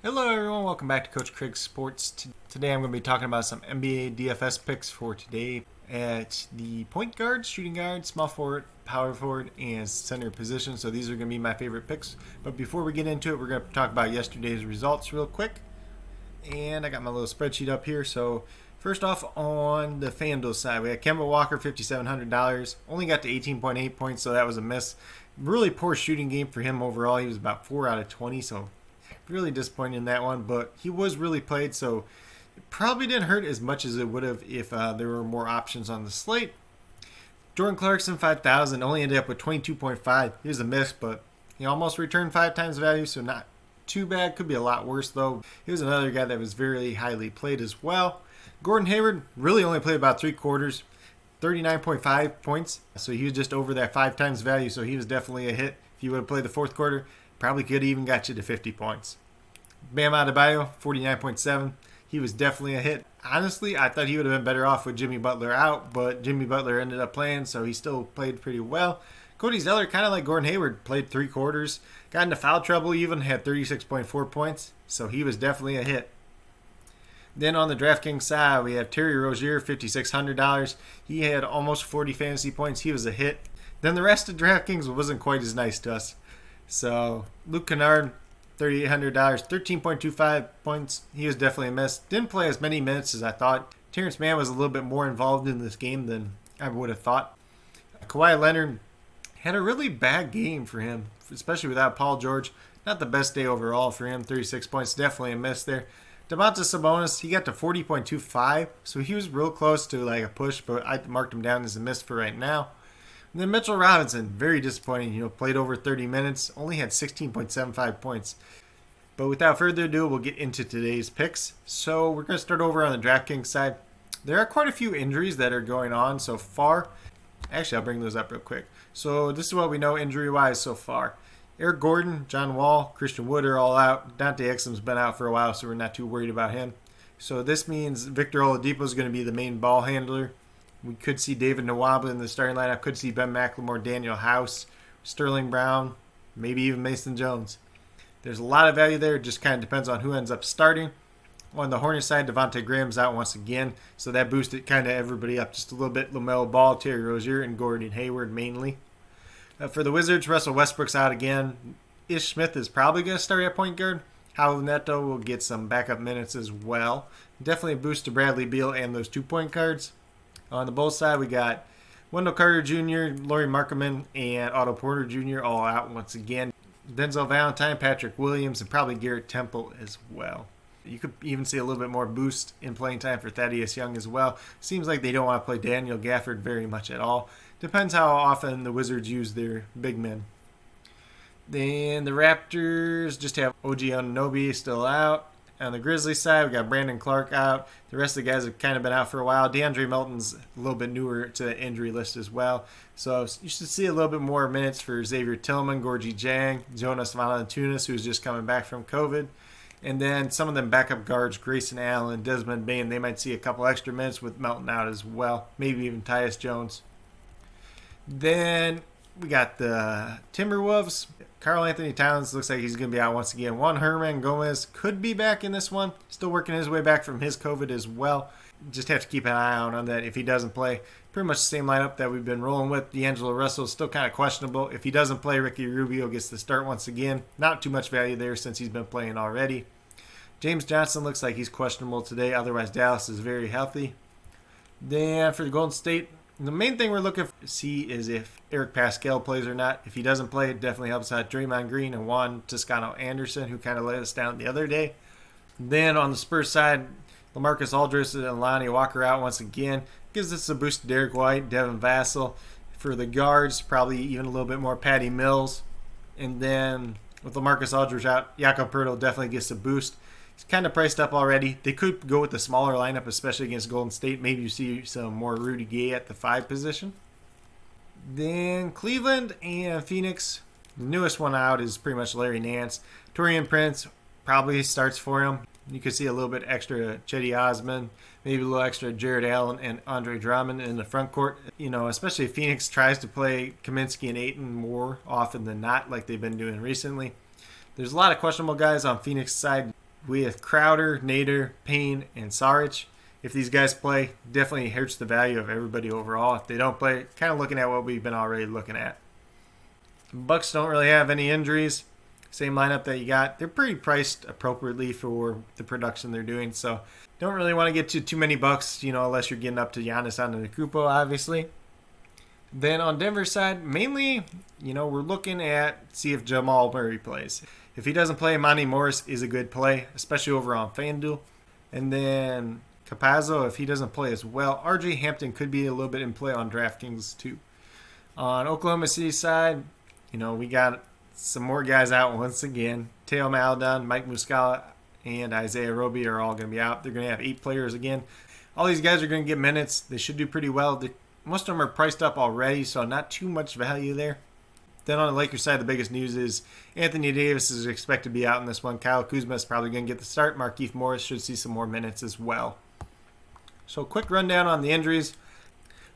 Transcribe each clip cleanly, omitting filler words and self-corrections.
Hello everyone, welcome back to Coach Craig's Sports. Today I'm going to be talking about some NBA DFS picks for today at the point guard, shooting guard, small forward, power forward, and center position. So these are going to be my favorite picks. But before we get into it, we're going to talk about yesterday's results real quick. And I got my little spreadsheet up here. So first off, on the FanDuel side, we had Kemba Walker, $5,700. Only got to 18.8 points, so that was a miss. Really poor shooting game for him overall. He was about 4 out of 20, so really disappointed in that one, but he was really played, so it probably didn't hurt as much as it would have if there were more options on the slate. Jordan Clarkson, 5,000, only ended up with 22.5. He was a miss, but he almost returned 5 times value, so not too bad. Could be a lot worse, though. He was another guy that was very highly played as well. Gordon Hayward really only played about 3 quarters, 39.5 points, so he was just over that 5 times value, so he was definitely a hit. If you would have played the fourth quarter, probably could have even got you to 50 points. Bam Adebayo, 49.7. He was definitely a hit. Honestly, I thought he would have been better off with Jimmy Butler out, but Jimmy Butler ended up playing, so he still played pretty well. Cody Zeller, kind of like Gordon Hayward, played 3 quarters. Got into foul trouble even, had 36.4 points, so he was definitely a hit. Then on the DraftKings side, we have Terry Rozier, $5,600. He had almost 40 fantasy points. He was a hit. Then the rest of DraftKings wasn't quite as nice to us. So Luke Kennard, $3,800, 13.25 points. He was definitely a miss. Didn't play as many minutes as I thought. Terrence Mann was a little bit more involved in this game than I would have thought. Kawhi Leonard had a really bad game for him, especially without Paul George. Not the best day overall for him. 36 points, definitely a miss there. Domantas Sabonis, he got to 40.25, so he was real close to like a push, but I marked him down as a miss for right now. And then Mitchell Robinson, very disappointing. Played over 30 minutes, only had 16.75 points. But without further ado, we'll get into today's picks. So we're going to start over on the DraftKings side. There are quite a few injuries that are going on so far. Actually, I'll bring those up real quick. So this is what we know injury-wise so far. Eric Gordon, John Wall, Christian Wood are all out. Dante Exum's been out for a while, so we're not too worried about him. So this means Victor Oladipo is going to be the main ball handler. We could see David Nwaba in the starting lineup. Could see Ben McLemore, Daniel House, Sterling Brown, maybe even Mason Jones. There's a lot of value there. It just kind of depends on who ends up starting. On the Hornets side, Devontae Graham's out once again, so that boosted kind of everybody up just a little bit. LaMelo Ball, Terry Rozier, and Gordon Hayward mainly. For the Wizards, Russell Westbrook's out again. Ish Smith is probably going to start at point guard. Howell Neto will get some backup minutes as well. Definitely a boost to Bradley Beal and those 2-point guards. On the Bulls side, we got Wendell Carter Jr., Lauri Markkanen, and Otto Porter Jr. all out once again. Denzel Valentine, Patrick Williams, and probably Garrett Temple as well. You could even see a little bit more boost in playing time for Thaddeus Young as well. Seems like they don't want to play Daniel Gafford very much at all. Depends how often the Wizards use their big men. Then the Raptors just have OG Anunoby still out. On the Grizzlies side, we got Brandon Clark out. The rest of the guys have kind of been out for a while. DeAndre Melton's a little bit newer to the injury list as well. So you should see a little bit more minutes for Xavier Tillman, Gorgie Jang, Jonas Valanciunas, who's just coming back from COVID. And then some of them backup guards, Grayson Allen, Desmond Bain, they might see a couple extra minutes with Melton out as well. Maybe even Tyus Jones. Then we got the Timberwolves. Karl Anthony Towns looks like he's going to be out once again. Juan Hernan Gomez could be back in this one. Still working his way back from his COVID as well. Just have to keep an eye out on that if he doesn't play. Pretty much the same lineup that we've been rolling with. D'Angelo Russell is still kind of questionable. If he doesn't play, Ricky Rubio gets the start once again. Not too much value there since he's been playing already. James Johnson looks like he's questionable today. Otherwise, Dallas is very healthy. Then for the Golden State, the main thing we're looking to see is if Eric Pascal plays or not. If he doesn't play, it definitely helps out Draymond Green and Juan Toscano-Anderson, who kind of let us down the other day. Then on the Spurs side, LaMarcus Aldridge and Lonnie Walker out once again. Gives us a boost to Derek White, Devin Vassell. For the guards, probably even a little bit more Patty Mills. And then with LaMarcus Aldridge out, Jakob Poeltl definitely gets a boost. He's kind of priced up already. They could go with the smaller lineup, especially against Golden State. Maybe you see some more Rudy Gay at the 5 position. Then Cleveland and Phoenix. The newest one out is pretty much Larry Nance. Taurean Prince probably starts for him. You could see a little bit extra Cedi Osman, maybe a little extra Jared Allen and Andre Drummond in the front court. Especially if Phoenix tries to play Kaminsky and Ayton more often than not, like they've been doing recently. There's a lot of questionable guys on Phoenix side. with Crowder, Nader, Payne, and Saric. If these guys play, definitely hurts the value of everybody overall. If they don't play, kind of looking at what we've been already looking at. Bucks don't really have any injuries. Same lineup that you got. They're pretty priced appropriately for the production they're doing. So don't really want to get to too many bucks, unless you're getting up to Giannis Antetokounmpo, obviously. Then on Denver's side, mainly, we're looking at see if Jamal Murray plays. If he doesn't play, Monty Morris is a good play, especially over on FanDuel. And then Capazzo, if he doesn't play as well, RJ Hampton could be a little bit in play on DraftKings too. On Oklahoma City side, we got some more guys out once again. Teo Maledon, Mike Muscala, and Isaiah Roby are all going to be out. They're going to have 8 players again. All these guys are going to get minutes. They should do pretty well. Most of them are priced up already, so not too much value there. Then on the Lakers side, the biggest news is Anthony Davis is expected to be out in this one. Kyle Kuzma is probably going to get the start. Markieff Morris should see some more minutes as well. So quick rundown on the injuries.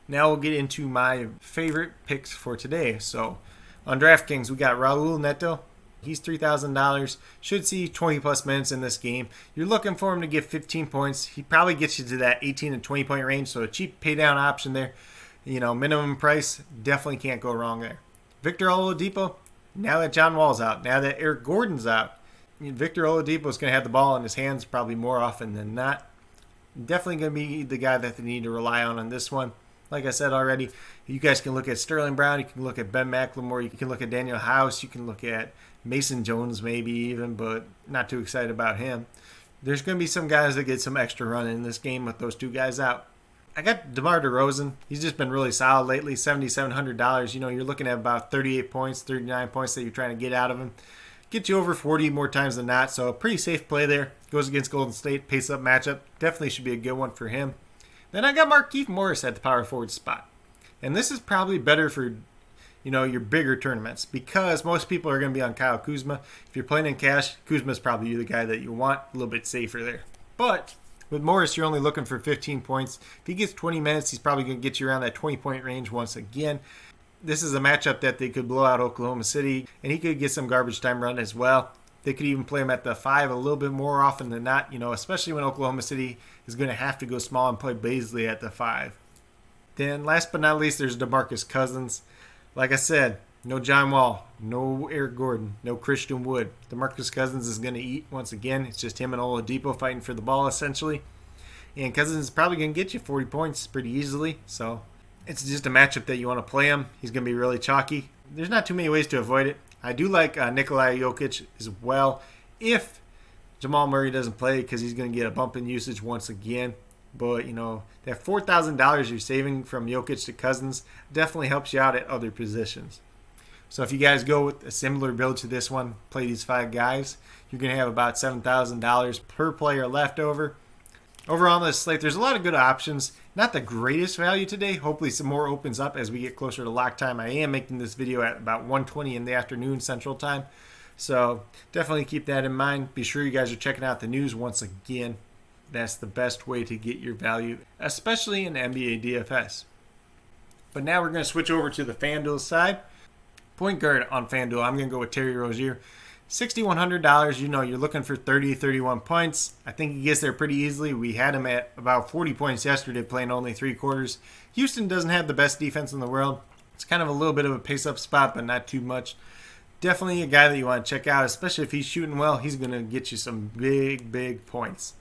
Now we'll get into my favorite picks for today. So on DraftKings, we got Raul Neto. He's $3,000. Should see 20-plus minutes in this game. You're looking for him to get 15 points. He probably gets you to that 18 and 20-point range, so a cheap pay-down option there. Minimum price, definitely can't go wrong there. Victor Oladipo, now that John Wall's out, now that Eric Gordon's out, Victor Oladipo is going to have the ball in his hands probably more often than not. Definitely going to be the guy that they need to rely on this one. Like I said already, you guys can look at Sterling Brown, you can look at Ben McLemore, you can look at Daniel House, you can look at Mason Jones maybe even, but not too excited about him. There's going to be some guys that get some extra run in this game with those two guys out. I got DeMar DeRozan. He's just been really solid lately, $7,700. You're looking at about 38 points, 39 points that you're trying to get out of him. Get you over 40 more times than not, so a pretty safe play there. Goes against Golden State, pace-up matchup. Definitely should be a good one for him. Then I got Markieff Morris at the power forward spot. And this is probably better for, your bigger tournaments because most people are going to be on Kyle Kuzma. If you're playing in cash, Kuzma's probably the guy that you want, a little bit safer there. But with Morris, you're only looking for 15 points. If he gets 20 minutes, he's probably going to get you around that 20-point range once again. This is a matchup that they could blow out Oklahoma City, and he could get some garbage time run as well. They could even play him at the 5 a little bit more often than not, especially when Oklahoma City is going to have to go small and play Baisley at the 5. Then last but not least, there's DeMarcus Cousins. Like I said, no John Wall, no Eric Gordon, no Christian Wood. DeMarcus Cousins is going to eat once again. It's just him and Oladipo fighting for the ball essentially. And Cousins is probably going to get you 40 points pretty easily. So it's just a matchup that you want to play him. He's going to be really chalky. There's not too many ways to avoid it. I do like Nikola Jokic as well if Jamal Murray doesn't play because he's going to get a bump in usage once again. But, that $4,000 you're saving from Jokic to Cousins definitely helps you out at other positions. So if you guys go with a similar build to this one, play these 5 guys, you're going to have about $7,000 per player left over. Over on this slate, there's a lot of good options. Not the greatest value today. Hopefully some more opens up as we get closer to lock time. I am making this video at about 1:20 in the afternoon Central Time. So definitely keep that in mind. Be sure you guys are checking out the news once again. That's the best way to get your value, especially in NBA DFS. But now we're going to switch over to the FanDuel side. Point guard on FanDuel, I'm going to go with Terry Rozier. $6,100, you're looking for 30, 31 points. I think he gets there pretty easily. We had him at about 40 points yesterday, playing only 3 quarters. Houston doesn't have the best defense in the world. It's kind of a little bit of a pace-up spot, but not too much. Definitely a guy that you want to check out, especially if he's shooting well. He's going to get you some big, big points.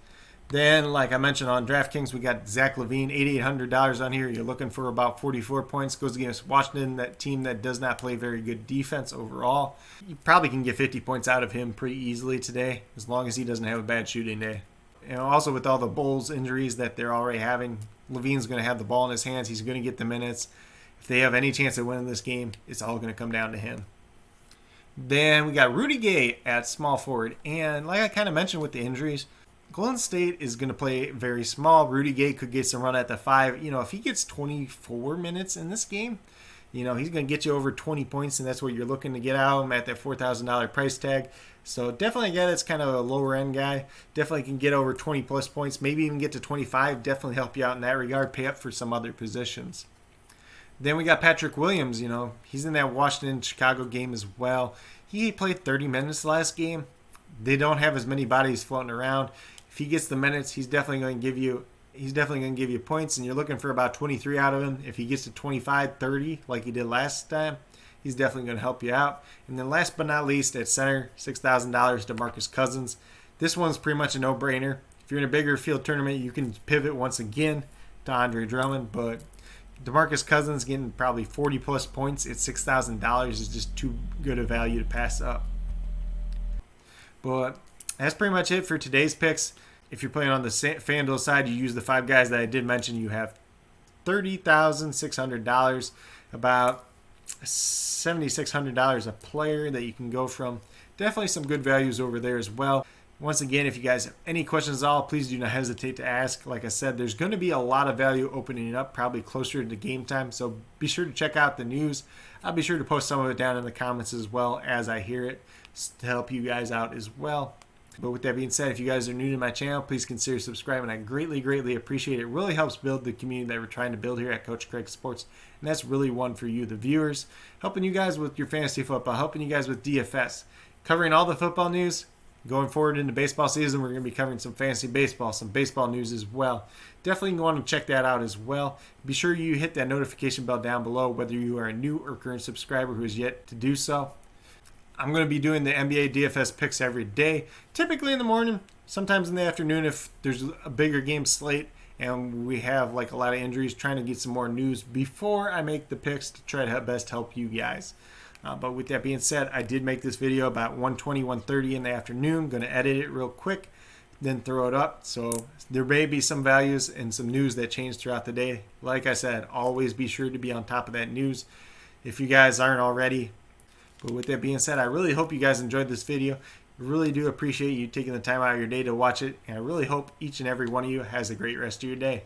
Then, like I mentioned on DraftKings, we got Zach LaVine, $8,800 on here. You're looking for about 44 points. Goes against Washington, that team that does not play very good defense overall. You probably can get 50 points out of him pretty easily today, as long as he doesn't have a bad shooting day. And also with all the Bulls injuries that they're already having, LaVine's going to have the ball in his hands. He's going to get the minutes. If they have any chance of winning this game, it's all going to come down to him. Then we got Rudy Gay at small forward. And like I kind of mentioned with the injuries, Golden State is going to play very small. Rudy Gay could get some run at the 5. If he gets 24 minutes in this game, he's going to get you over 20 points, and that's what you're looking to get out of him at that $4,000 price tag. So definitely a guy that's kind of a lower-end guy. Definitely can get over 20-plus points, maybe even get to 25. Definitely help you out in that regard. Pay up for some other positions. Then we got Patrick Williams. He's in that Washington-Chicago game as well. He played 30 minutes last game. they don't have as many bodies floating around. If he gets the minutes, he's definitely going to give you points, and you're looking for about 23 out of him. If he gets to 25, 30 like he did last time, he's definitely going to help you out. And then last but not least, at center, $6,000 DeMarcus Cousins. This one's pretty much a no-brainer. If you're in a bigger field tournament, you can pivot once again to Andre Drummond, but DeMarcus Cousins getting probably 40-plus points at $6,000 is just too good a value to pass up. But that's pretty much it for today's picks. If you're playing on the FanDuel side, you use the 5 guys that I did mention. You have $30,600, about $7,600 a player that you can go from. Definitely some good values over there as well. Once again, if you guys have any questions at all, please do not hesitate to ask. Like I said, there's going to be a lot of value opening up probably closer to game time, so be sure to check out the news. I'll be sure to post some of it down in the comments as well as I hear it to help you guys out as well. But with that being said, if you guys are new to my channel, please consider subscribing. I greatly appreciate it. It really helps build the community that we're trying to build here at Coach Craig Sports. And that's really one for you, the viewers, helping you guys with your fantasy football, helping you guys with DFS, covering all the football news. Going forward into baseball season, we're going to be covering some fantasy baseball, some baseball news as well. Definitely want to check that out as well. Be sure you hit that notification bell down below, whether you are a new or current subscriber who is yet to do so. I'm going to be doing the NBA DFS picks every day, typically in the morning, sometimes in the afternoon if there's a bigger game slate and we have like a lot of injuries, trying to get some more news before I make the picks to try to best help you guys. But with that being said, I did make this video about 1:20, 1:30 in the afternoon. Going to edit it real quick, then throw it up. So there may be some values and some news that change throughout the day. Like I said, always be sure to be on top of that news if you guys aren't already. But with that being said, I really hope you guys enjoyed this video. I really do appreciate you taking the time out of your day to watch it. And I really hope each and every one of you has a great rest of your day.